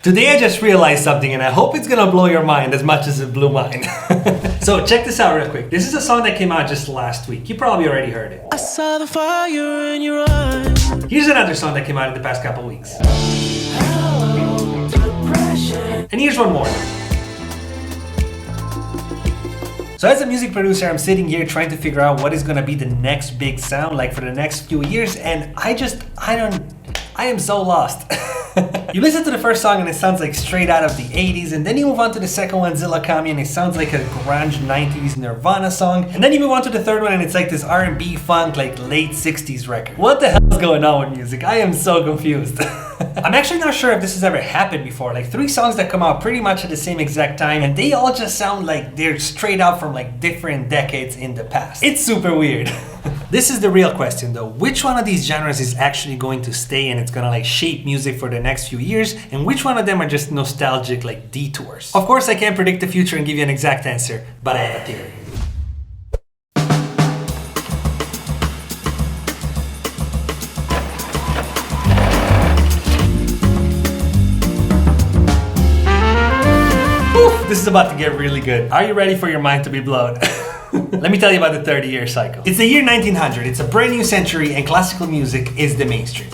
Today I just realized something and I hope it's gonna blow your mind as much as it blew mine. So check this out real quick. This is a song that came out just last week. You probably already heard it. I saw the fire in your eyes. Here's another song that came out in the past couple weeks. And here's one more. So as a music producer, I'm sitting here trying to figure out what is gonna be the next big sound like for the next few years, and I am so lost. You listen to the first song and it sounds like straight out of the 80s, and then you move on to the second one, Zilla Kami, and it sounds like a grunge 90s Nirvana song, and then you move on to the third one and it's like this R&B funk, like late 60s record. What the hell is going on with music? I am so confused. I'm actually not sure if this has ever happened before, like 3 songs that come out pretty much at the same exact time, and they all just sound like they're straight out from like different decades in the past. It's super weird. This is the real question though. Which one of these genres is actually going to stay and it's gonna like shape music for the next few years, and which one of them are just nostalgic like detours? Of course I can't predict the future and give you an exact answer, but I have a theory. This is about to get really good. Are you ready for your mind to be blown? Let me tell you about the 30-year cycle. It's the year 1900, it's a brand new century, and classical music is the mainstream.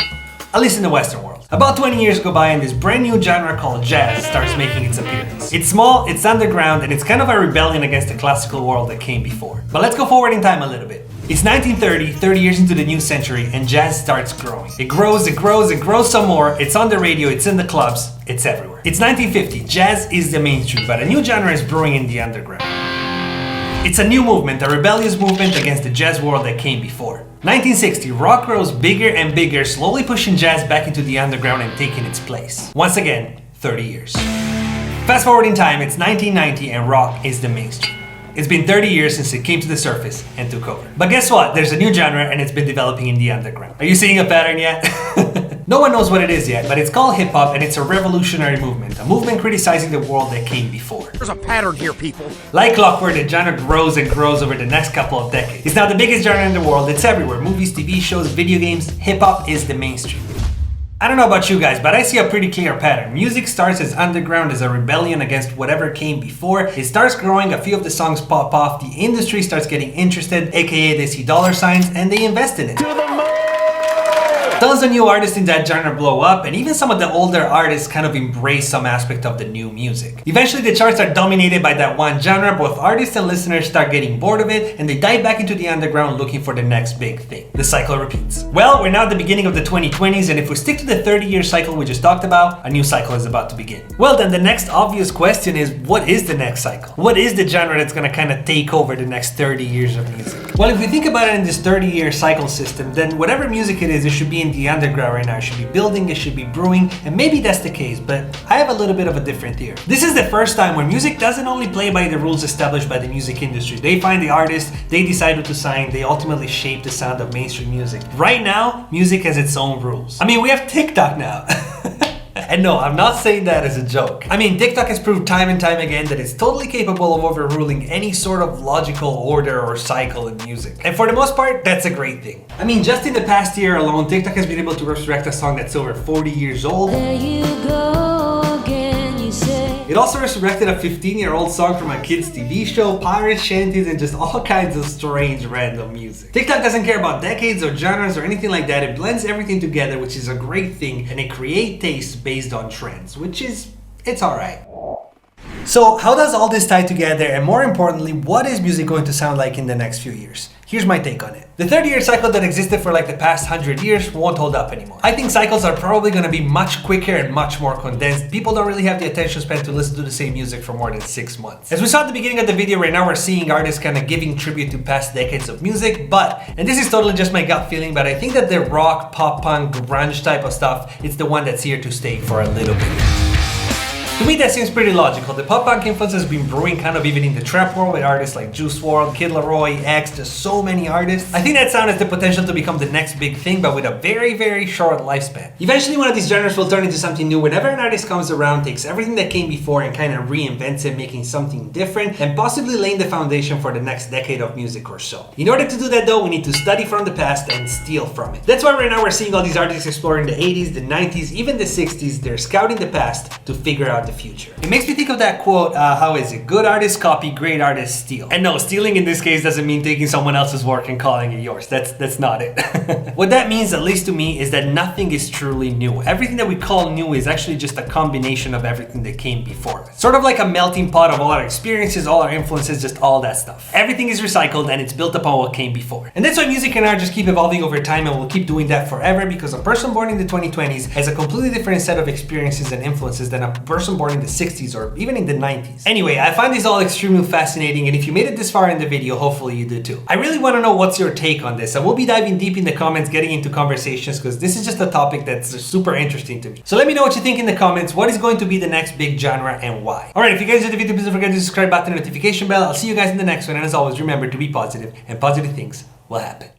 At least in the Western world. About 20 years go by and this brand new genre called jazz starts making its appearance. It's small, it's underground, and it's kind of a rebellion against the classical world that came before. But let's go forward in time a little bit. It's 1930, 30 years into the new century, and jazz starts growing. It grows, it grows, it grows some more, it's on the radio, it's in the clubs, it's everywhere. It's 1950, jazz is the mainstream, but a new genre is brewing in the underground. It's a new movement, a rebellious movement against the jazz world that came before. 1960, rock grows bigger and bigger, slowly pushing jazz back into the underground and taking its place. Once again, 30 years. Fast forward in time, it's 1990 and rock is the mainstream. It's been 30 years since it came to the surface and took over. But guess what? There's a new genre and it's been developing in the underground. Are you seeing a pattern yet? No one knows what it is yet, but it's called hip-hop and it's a revolutionary movement. A movement criticizing the world that came before. There's a pattern here, people. Like clockwork, the genre grows and grows over the next couple of decades. It's now the biggest genre in the world. It's everywhere. Movies, TV shows, video games. Hip-hop is the mainstream. I don't know about you guys, but I see a pretty clear pattern. Music starts as underground, as a rebellion against whatever came before. It starts growing, a few of the songs pop off, the industry starts getting interested, aka they see dollar signs and they invest in it. Tons of new artists in that genre blow up, and even some of the older artists kind of embrace some aspect of the new music. Eventually the charts are dominated by that one genre, both artists and listeners start getting bored of it, and they dive back into the underground looking for the next big thing. The cycle repeats. Well, we're now at the beginning of the 2020s, and if we stick to the 30-year cycle we just talked about, a new cycle is about to begin. Well then, the next obvious question is, what is the next cycle? What is the genre that's gonna kind of take over the next 30 years of music? Well, if we think about it in this 30-year cycle system, then whatever music it is, it should be in the underground right now. It should be building, it should be brewing, and maybe that's the case, but I have a little bit of a different theory. This is the first time where music doesn't only play by the rules established by the music industry. They find the artist, they decide who to sign, they ultimately shape the sound of mainstream music. Right now, music has its own rules. I mean, we have TikTok now. And no, I'm not saying that as a joke. I mean, TikTok has proved time and time again that it's totally capable of overruling any sort of logical order or cycle in music. And for the most part, that's a great thing. I mean, just in the past year alone, TikTok has been able to resurrect a song that's over 40 years old. There you go again, you say. It also resurrected a 15-year-old song from a kid's TV show, pirate shanties, and just all kinds of strange random music. TikTok doesn't care about decades or genres or anything like that. It blends everything together, which is a great thing, and it creates tastes based on trends, which is, it's alright. So how does all this tie together, and more importantly, what is music going to sound like in the next few years? Here's my take on it. The 30-year cycle that existed for like the past 100 years won't hold up anymore. I think cycles are probably going to be much quicker and much more condensed. People don't really have the attention span to listen to the same music for more than 6 months. As we saw at the beginning of the video, right now we're seeing artists kind of giving tribute to past decades of music, but, and this is totally just my gut feeling, but I think that the rock, pop punk, grunge type of stuff, it's the one that's here to stay for a little bit. To me, that seems pretty logical. The pop punk influence has been brewing kind of even in the trap world with artists like Juice WRLD, Kid Laroi, X, just so many artists. I think that sound has the potential to become the next big thing, but with a very, very short lifespan. Eventually, one of these genres will turn into something new whenever an artist comes around, takes everything that came before and kind of reinvents it, making something different, and possibly laying the foundation for the next decade of music or so. In order to do that though, we need to study from the past and steal from it. That's why right now we're seeing all these artists exploring the 80s, the 90s, even the 60s. They're scouting the past to figure out the future. It makes me think of that quote, how is it? Good artists copy, great artists steal. And no, stealing in this case doesn't mean taking someone else's work and calling it yours. That's not it. What that means, at least to me, is that nothing is truly new. Everything that we call new is actually just a combination of everything that came before. Sort of like a melting pot of all our experiences, all our influences, just all that stuff. Everything is recycled and it's built upon what came before. And that's why music and art just keep evolving over time, and we'll keep doing that forever, because a person born in the 2020s has a completely different set of experiences and influences than a person born in the 60s or even in the 90s. Anyway, I find this all extremely fascinating, and if you made it this far in the video, hopefully you do too. I really want to know what's your take on this, and we'll be diving deep in the comments, getting into conversations, because this is just a topic that's super interesting to me. So let me know what you think in the comments. What is going to be the next big genre and why? Alright, if you guys enjoyed the video, please don't forget to subscribe button and notification bell. I'll see you guys in the next one, and as always, remember to be positive, and positive things will happen.